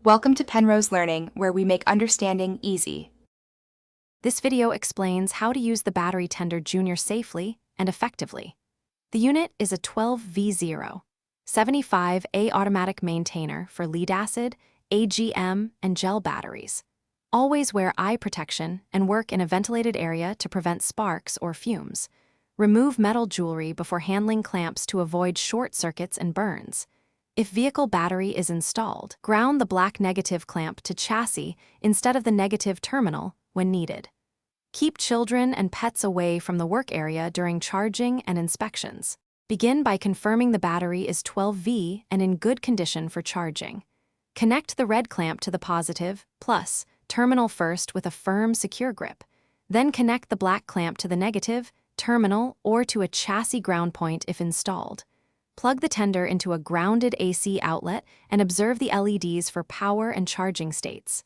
Welcome to Penrose Learning, where we make understanding easy. This video explains how to use the battery tender Junior safely and effectively. The unit is a 12V0, 75A automatic maintainer for lead-acid, AGM, and gel batteries. Always wear eye protection and work in a ventilated area to prevent sparks or fumes. Remove metal jewelry before handling clamps to avoid short circuits and burns. If vehicle battery is installed, ground the black negative clamp to chassis instead of the negative terminal when needed. Keep children and pets away from the work area during charging and inspections. Begin by confirming the battery is 12V and in good condition for charging. Connect the red clamp to the positive, plus, terminal first with a firm, secure grip. Then connect the black clamp to the negative, terminal, or to a chassis ground point if installed. Plug the tender into a grounded AC outlet and observe the LEDs for power and charging states.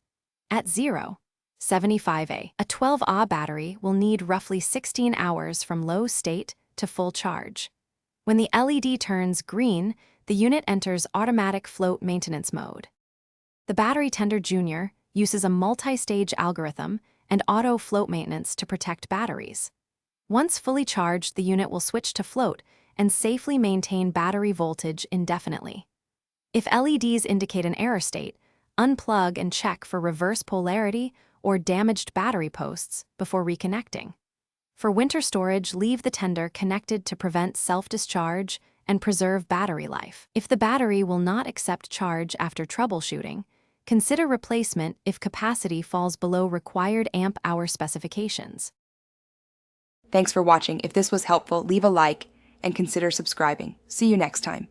At 0, 75A, a 12Ah battery will need roughly 16 hours from low state to full charge. When the LED turns green, the unit enters automatic float maintenance mode. The battery tender Junior uses a multi-stage algorithm and auto float maintenance to protect batteries. Once fully charged, the unit will switch to float and safely maintain battery voltage indefinitely. If LEDs indicate an error state, unplug and check for reverse polarity or damaged battery posts before reconnecting. For winter storage, leave the tender connected to prevent self-discharge and preserve battery life. If the battery will not accept charge after troubleshooting, consider replacement if capacity falls below required amp-hour specifications. Thanks for watching. If this was helpful, leave a like and consider subscribing. See you next time.